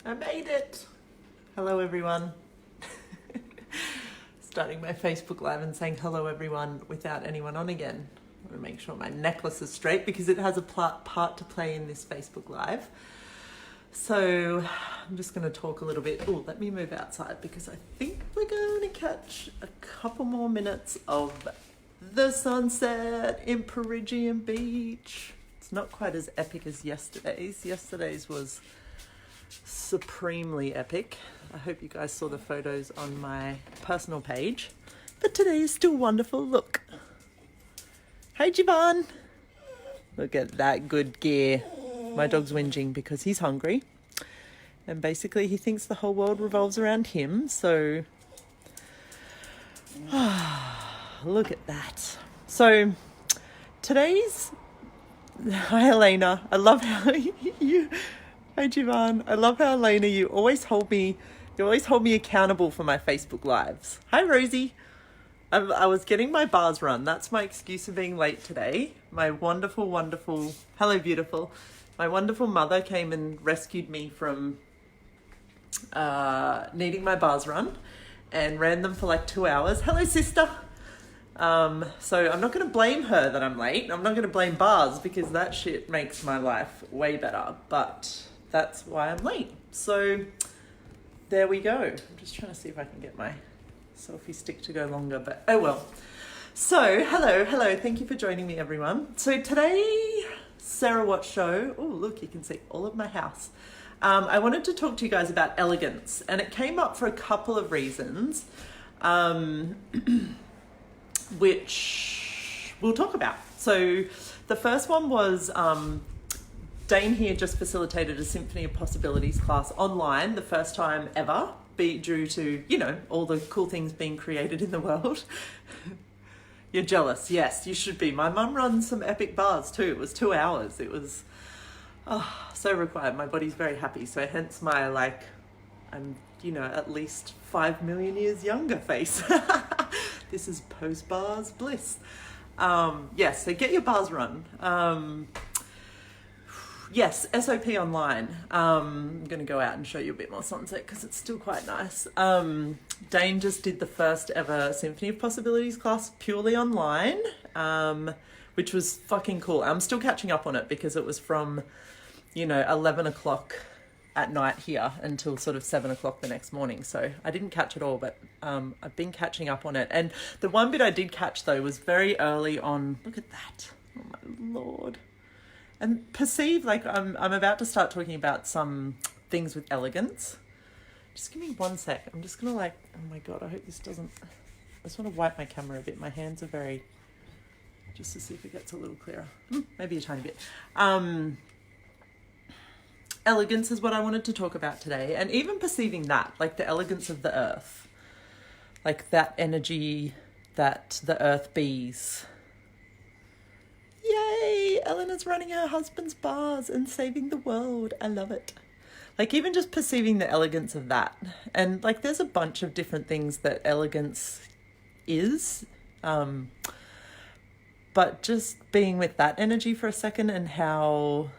I made it. Hello, everyone. Starting my Facebook Live and saying hello, everyone, without anyone on again. I want to make sure my necklace is straight because it has a part to play in this Facebook Live. So I'm just going to talk a little bit. Oh, let me move outside because I think we're going to catch a couple more minutes of the sunset in Perigian Beach. It's not quite as epic as yesterday's. Yesterday's was supremely epic. I hope you guys saw the photos on my personal page. But today is still wonderful. Look. Hey, Javon. Look at that good gear. My dog's whinging because he's hungry. And basically he thinks the whole world revolves around him. So, look at that. So, today's... Hi, Elena. I love how you... Hi, Javon. I love how, Elena, you always hold me accountable for my Facebook Lives. Hi, Rosie. I was getting my bars run. That's my excuse for being late today. My wonderful, hello, beautiful. My wonderful mother came and rescued me from needing my bars run and ran them for like 2 hours. Hello, sister. So I'm not going to blame her that I'm late. I'm not going to blame bars because that shit makes my life way better. But that's why I'm late. So there we go. I'm just trying to see if I can get my selfie stick to go longer, but oh well. So hello. Thank you for joining me, everyone. So today, Sarah Watt Show. Oh, look, you can see all of my house. I wanted to talk to you guys about elegance, and it came up for a couple of reasons, which we'll talk about. So the first one was Dane here just facilitated a Symphony of Possibilities class online, the first time ever, due to, all the cool things being created in the world. You're jealous. Yes, you should be. My mum runs some epic bars too. It was 2 hours. It was so required. My body's very happy. So hence my I'm, at least 5 million years younger face. This is post-bars bliss. Yes, so get your bars run. Yes, SOP online. I'm going to go out and show you a bit more sunset because it's still quite nice. Dane just did the first ever Symphony of Possibilities class purely online, which was fucking cool. I'm still catching up on it because it was from, 11 o'clock at night here until sort of 7 o'clock the next morning. So I didn't catch it all, but I've been catching up on it. And the one bit I did catch, though, was very early on. Look at that. Oh, my Lord. And perceive, I'm about to start talking about some things with elegance. Just give me 1 sec. I'm just going to oh my God, I hope this doesn't... I just want to wipe my camera a bit. My hands are very... Just to see if it gets a little clearer. Maybe a tiny bit. Elegance is what I wanted to talk about today. And even perceiving that, the elegance of the earth. That energy that the earth bees... Yay! Eleanor's running her husband's bars and saving the world. I love it. Even just perceiving the elegance of that. And there's a bunch of different things that elegance is. But just being with that energy for a second and how,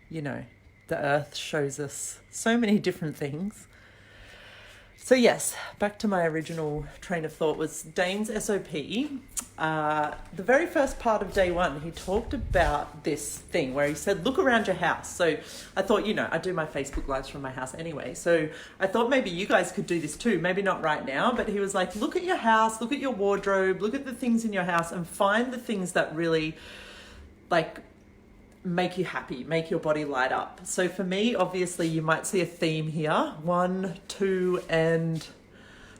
the earth shows us so many different things. So yes, back to my original train of thought was Dane's SOP. The very first part of day one, he talked about this thing where he said, look around your house. So I thought, I do my Facebook Lives from my house anyway. So I thought maybe you guys could do this too. Maybe not right now, but he was like, look at your house, look at your wardrobe, look at the things in your house and find the things that really make you happy, make your body light up. So for me, obviously, you might see a theme here. 1, 2, and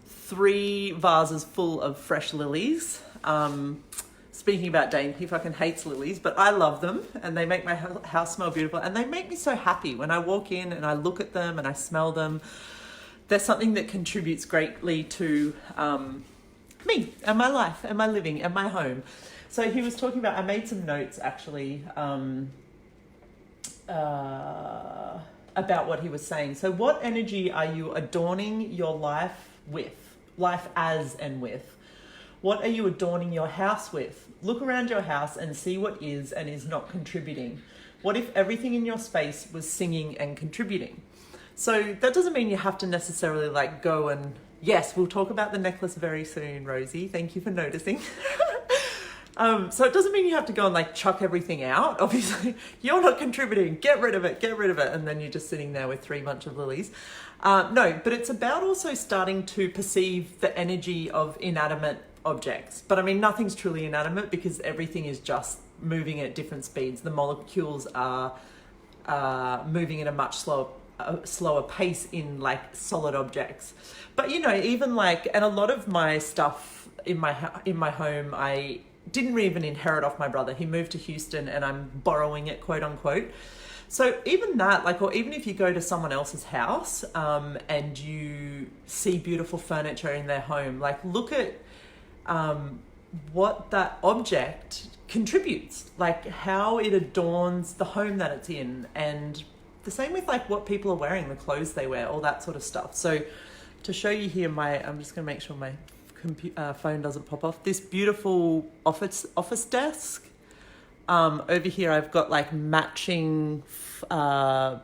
3 vases full of fresh lilies. Speaking about Dane, he fucking hates lilies, but I love them and they make my house smell beautiful and they make me so happy when I walk in and I look at them and I smell them. There's something that contributes greatly to me and my life and my living and my home. So he was talking about, I made some notes actually about what he was saying. So what energy are you adorning your life with? Life as and with? What are you adorning your house with? Look around your house and see what is and is not contributing. What if everything in your space was singing and contributing? So that doesn't mean you have to necessarily like go and, yes, we'll talk about the necklace very soon, Rosie. Thank you for noticing. So it doesn't mean you have to go and like chuck everything out. Obviously, you're not contributing. Get rid of it. And then you're just sitting there with 3 bunch of lilies. No, but it's about also starting to perceive the energy of inanimate objects. But I mean, nothing's truly inanimate because everything is just moving at different speeds. The molecules are moving at a much slower pace in like solid objects. But you know, even like, and a lot of my stuff in my home, I didn't even inherit off my brother. He moved to Houston and I'm borrowing it, quote unquote. So even that, like, or even if you go to someone else's house and you see beautiful furniture in their home, like look at what that object contributes, like how it adorns the home that it's in, and the same with like what people are wearing, the clothes they wear, all that sort of stuff. So to show you here, I'm just going to make sure my phone doesn't pop off. This beautiful office desk. Over here, I've got like matching, vase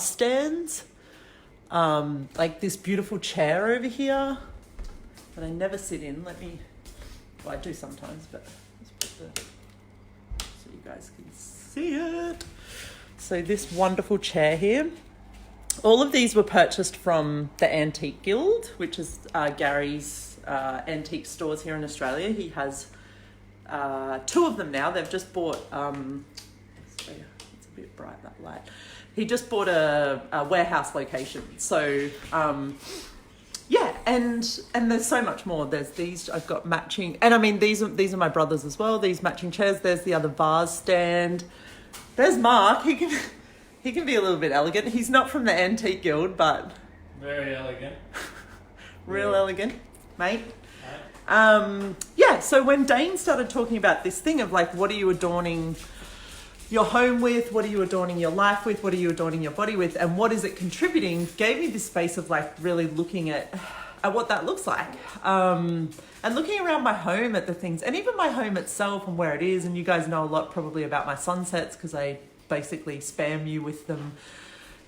stands. Like this beautiful chair over here that I never sit in. I do sometimes, but let's put so you guys can see it. So this wonderful chair here. All of these were purchased from the Antique Guild, which is Gary's antique stores here in Australia. He has 2 of them now. They've just bought, it's a bit bright, that light. He just bought a warehouse location. So, yeah, and there's so much more. There's these, I've got matching, and I mean, these are my brother's as well, these matching chairs. There's the other vase stand. There's Mark. He can be a little bit elegant. He's not from the Antique Guild, but... Very elegant. Real elegant, mate. Yeah, so when Dane started talking about this thing of like, what are you adorning your home with? What are you adorning your life with? What are you adorning your body with? And what is it contributing? Gave me this space of like really looking at what that looks like. And looking around my home at the things, and even my home itself and where it is. And you guys know a lot probably about my sunsets because I basically spam you with them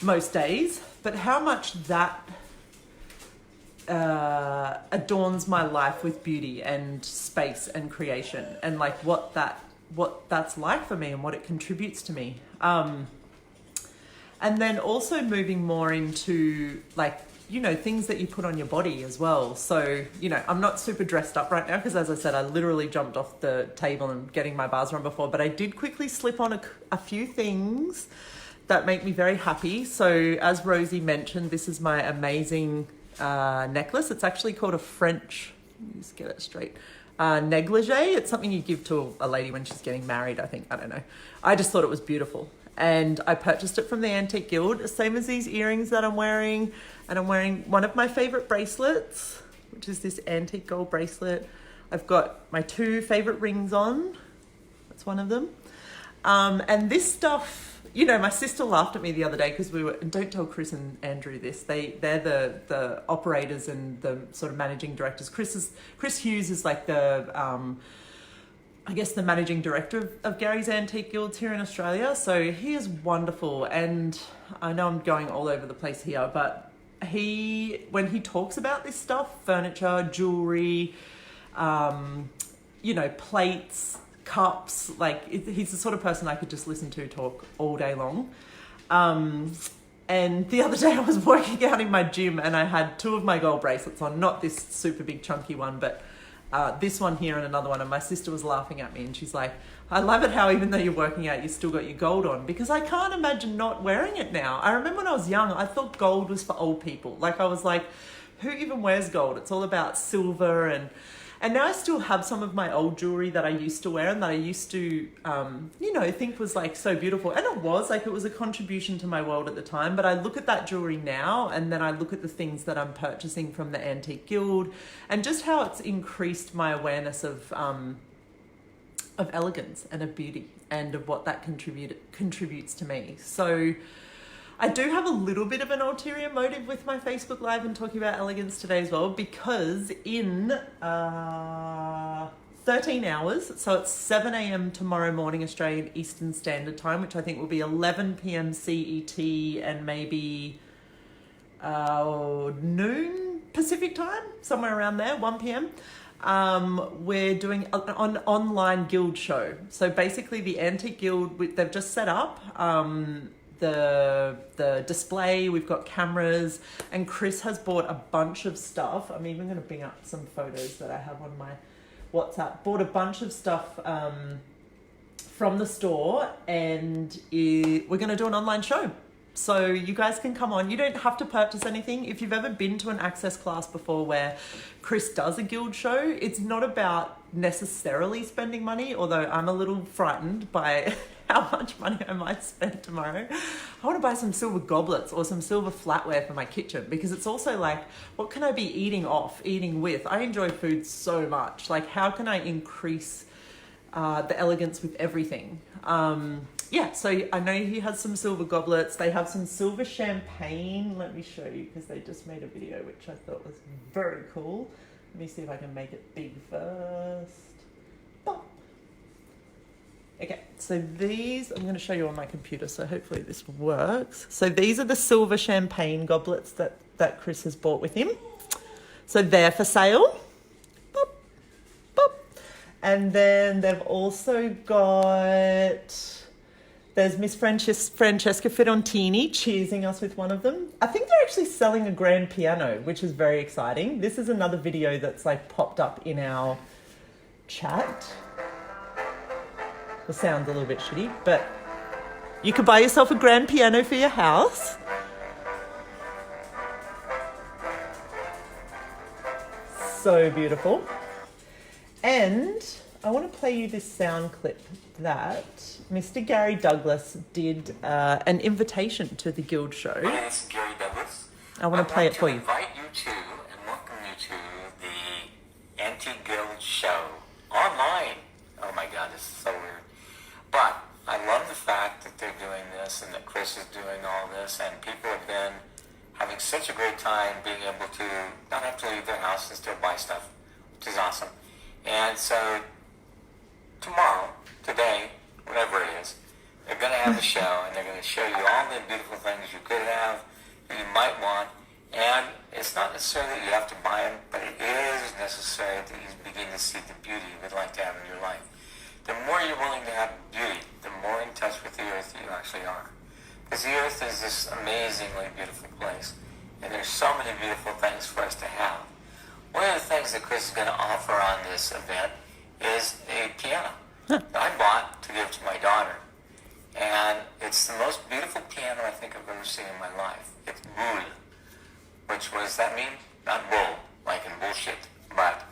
most days. But how much that adorns my life with beauty and space and creation, and like what that's like for me and what it contributes to me. And then also moving more into like, you know, things that you put on your body as well. So, you know, I'm not super dressed up right now because, as I said, I literally jumped off the table and getting my bars run before, but I did quickly slip on a few things that make me very happy. So as Rosie mentioned, this is my amazing necklace. It's actually called a French, let me just get it straight, negligee. It's something you give to a lady when she's getting married, I think. I don't know. I just thought it was beautiful. And I purchased it from the Antique Guild, same as these earrings that I'm wearing. And I'm wearing one of my favorite bracelets, which is this antique gold bracelet. I've got my 2 favorite rings on. That's one of them. And this stuff, you know, my sister laughed at me the other day because we were, and don't tell Chris and Andrew this, they're the operators and the sort of managing directors. Chris Hughes is like the, I guess the managing director of Gary's Antique Guilds here in Australia. So he is wonderful. And I know I'm going all over the place here, but when he talks about this stuff, furniture, jewelry, you know, plates, cups, like he's the sort of person I could just listen to talk all day long. And the other day I was working out in my gym and I had 2 of my gold bracelets on, not this super big chunky one, but this one here and another one. And my sister was laughing at me and she's like, I love it how even though you're working out, you still got your gold on, because I can't imagine not wearing it now. I remember when I was young, I thought gold was for old people. Like I was like, who even wears gold? It's all about silver. And now I still have some of my old jewelry that I used to wear and that I used to, you know, think was like so beautiful. And it was a contribution to my world at the time. But I look at that jewelry now and then I look at the things that I'm purchasing from the Antique Guild and just how it's increased my awareness of elegance and of beauty and of what that contributes to me. So I do have a little bit of an ulterior motive with my Facebook Live and talking about elegance today as well, because in 13 hours, so it's 7 a.m. tomorrow morning Australian Eastern Standard Time, which I think will be 11 p.m. CET and maybe noon Pacific time, somewhere around there, 1 p.m. We're doing an online guild show. So basically the Antique Guild, they've just set up the display. We've got cameras, and Chris has bought a bunch of stuff. I'm even going to bring up some photos that I have on my WhatsApp. Bought a bunch of stuff from the store, and we're going to do an online show. So you guys can come on. You don't have to purchase anything. If you've ever been to an access class before where Chris does a guild show, it's not about necessarily spending money, although I'm a little frightened by how much money I might spend tomorrow. I want to buy some silver goblets or some silver flatware for my kitchen, because it's also like, what can I be eating with? I enjoy food so much. Like, how can I increase the elegance with everything? Yeah, so I know he has some silver goblets. They have some silver champagne. Let me show you, because they just made a video which I thought was very cool. Let me see if I can make it big first. Bop. Okay, so these, I'm going to show you on my computer, so hopefully this works. So these are the silver champagne goblets that Chris has bought with him. So they're for sale. Bop, bop. And then they've also got... There's Miss Francesca Fidontini cheersing us with one of them. I think they're actually selling a grand piano, which is very exciting. This is another video that's like popped up in our chat. The sound's a little bit shitty, but you could buy yourself a grand piano for your house. So beautiful. And I want to play you this sound clip that Mr. Gary Douglas did an invitation to the Guild show. My name is Gary Douglas. I want to play it for you. I invite you to and welcome you to the Antique Guild show online. Oh my God, this is so weird. But I love the fact that they're doing this and that Chris is doing all this, and people have been having such a great time being able to not have to leave their house and still buy stuff, which is awesome. And so tomorrow, today, whatever it is, they're going to have a show, and they're going to show you all the beautiful things you could have, that you might want. And it's not necessarily that you have to buy them, but it is necessary that you begin to see the beauty you would like to have in your life. The more you're willing to have beauty, the more in touch with the earth you actually are. Because the earth is this amazingly beautiful place, and there's so many beautiful things for us to have. One of the things that Chris is going to offer on this event is a piano that I bought to give to my daughter. And it's the most beautiful piano I think I've ever seen in my life. It's boule, which was, that mean? Not bull, like in bullshit, but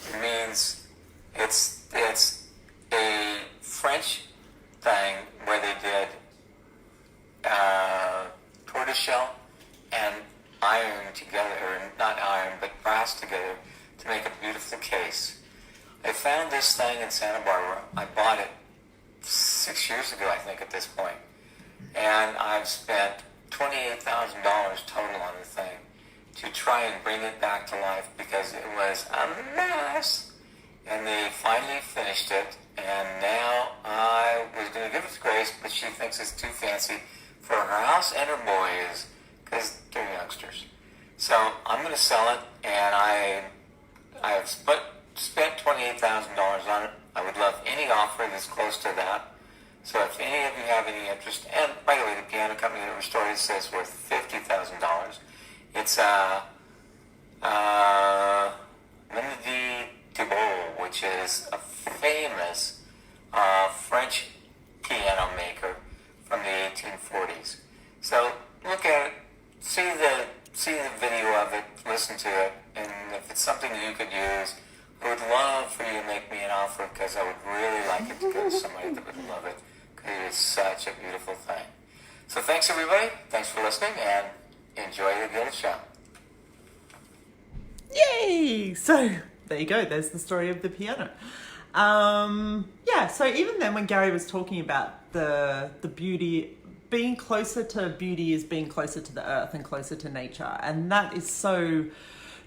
it means it's a French thing where they did tortoiseshell and iron together, or not iron, but brass together to make a beautiful case. I found this thing in Santa Barbara. I bought it 6 years ago, I think, at this point. And I've spent $28,000 total on the thing to try and bring it back to life, because it was a mess. And they finally finished it, and now I was going to give it to Grace, but she thinks it's too fancy for her house and her boys, because they're youngsters. So I'm going to sell it, and I have spent $28,000 on it. I would love any offer that's close to that. So if any of you have any interest, and by the way, the piano company that restored it says it's worth $50,000. It's Lindy Thibault, which is a famous French piano maker from the 1840s. So look at it, see the video of it, listen to it, and if it's something that you could use, I would love for you to make me an offer, because I would really like it to go to somebody that would love it, because it is such a beautiful thing. So thanks everybody, thanks for listening, and enjoy the Guild show. Yay! So there you go. There's the story of the piano. Yeah. So even then, when Gary was talking about the beauty, being closer to beauty is being closer to the earth and closer to nature, and that is so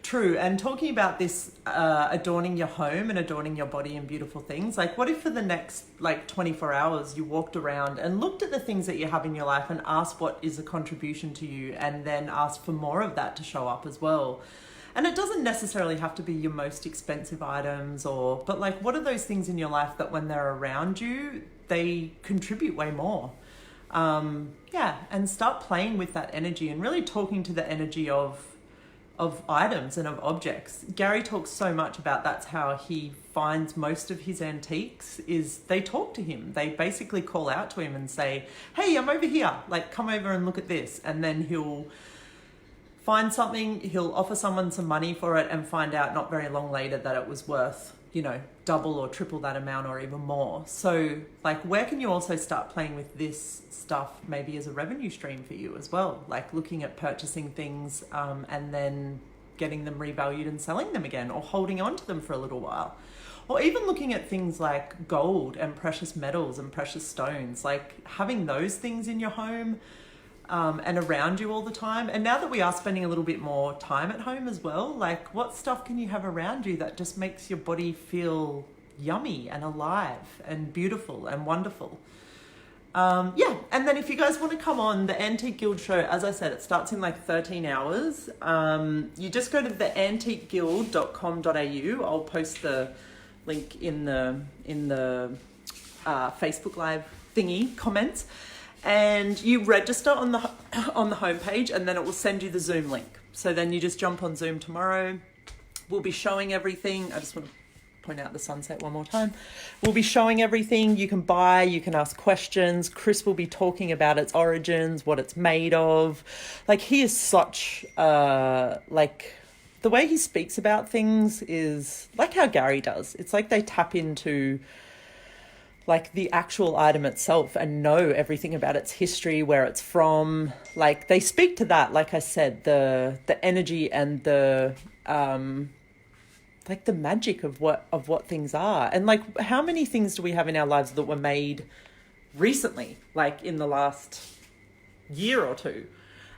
True. And talking about this, adorning your home and adorning your body and beautiful things, like what if for the next like 24 hours you walked around and looked at the things that you have in your life and asked what is a contribution to you, and then asked for more of that to show up as well. And it doesn't necessarily have to be your most expensive items, but like what are those things in your life that when they're around you, they contribute way more. And start playing with that energy and really talking to the energy of items and of objects. Gary talks so much about that's how he finds most of his antiques, is they talk to him. They basically call out to him and say, hey, I'm over here, like come over and look at this. And then he'll find something, he'll offer someone some money for it and find out not very long later that it was worth, double or triple that amount or even more. So like where can you also start playing with this stuff maybe as a revenue stream for you as well? Like looking at purchasing things and then getting them revalued and selling them again, or holding on to them for a little while. Or even looking at things like gold and precious metals and precious stones, like having those things in your home and around you all the time. And now that we are spending a little bit more time at home as well, like what stuff can you have around you that just makes your body feel yummy and alive and beautiful and wonderful? And then if you guys want to come on the Antique Guild show, as I said, it starts in like 13 hours. You just go to theantiqueguild.com.au. I'll post the link in the Facebook Live thingy comments. And you register on the homepage, and then it will send you the Zoom link. So then you just jump on Zoom tomorrow. We'll be showing everything. I just want to point out the sunset one more time. We'll be showing everything. You can buy, you can ask questions. Chris will be talking about its origins, what it's made of. Like he is such, the way he speaks about things is like how Gary does. It's like they tap into like the actual item itself and know everything about its history, where it's from. Like they speak to that, like I said, the energy and the like the magic of what things are. And like how many things do we have in our lives that were made recently, like in the last year or two,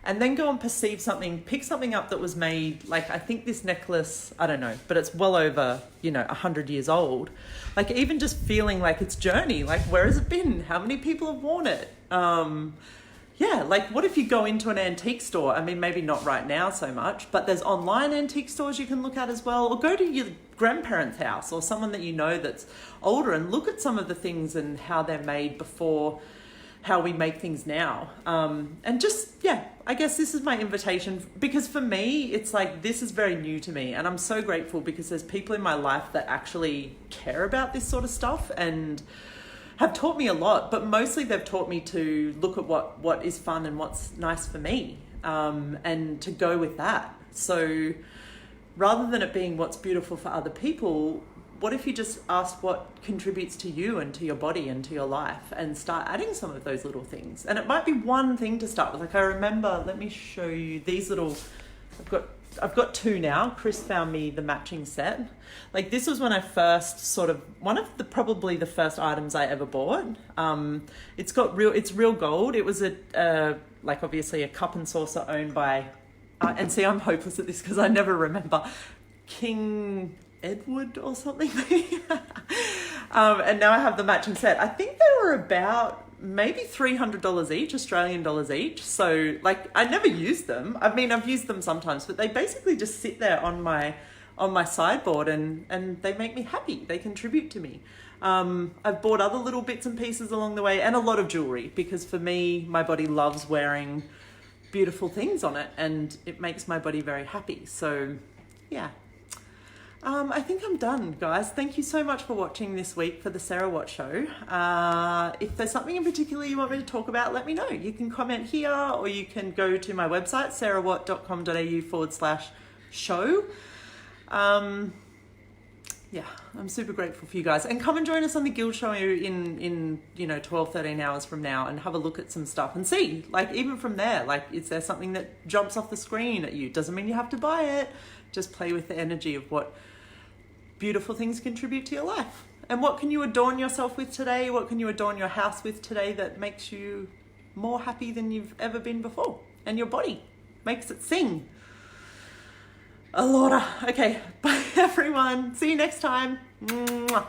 and then go and perceive something, pick something up that was made, like I think this necklace, I don't know, but it's well over, 100 years old. Like even just feeling like its journey, like where has it been? How many people have worn it? Like what if you go into an antique store? I mean, maybe not right now so much, but there's online antique stores you can look at as well, or go to your grandparents' house or someone that you know that's older and look at some of the things and how they're made before how we make things now. And just, I guess this is my invitation, because for me, it's like, this is very new to me, and I'm so grateful because there's people in my life that actually care about this sort of stuff and have taught me a lot, but mostly they've taught me to look at what is fun and what's nice for me, and to go with that. So rather than it being what's beautiful for other people, what if you just ask what contributes to you and to your body and to your life, and start adding some of those little things? And it might be one thing to start with. Like I remember, let me show you these little, I've got two now. Chris found me the matching set. Like this was when I first probably the first items I ever bought. It's real gold. It was obviously a cup and saucer owned by, and see, I'm hopeless at this because I never remember, King Edward or something. And now I have the matching set. I think they were about maybe $300 each, Australian dollars each. So like I never used them. I mean, I've used them sometimes, but they basically just sit there on my sideboard and they make me happy. They contribute to me. I've bought other little bits and pieces along the way, and a lot of jewelry, because for me, my body loves wearing beautiful things on it, and it makes my body very happy. So yeah. I think I'm done, guys. Thank you so much for watching this week for the Sarah Watt Show. If there's something in particular you want me to talk about, let me know. You can comment here, or you can go to my website, sarahwatt.com.au/show. I'm super grateful for you guys. And come and join us on the Guild Show in 12, 13 hours from now, and have a look at some stuff and see, like, even from there, like, is there something that jumps off the screen at you? Doesn't mean you have to buy it. Just play with the energy of what beautiful things contribute to your life. And what can you adorn yourself with today? What can you adorn your house with today that makes you more happy than you've ever been before? And your body makes it sing. A lot. Okay, bye everyone. See you next time. Mwah.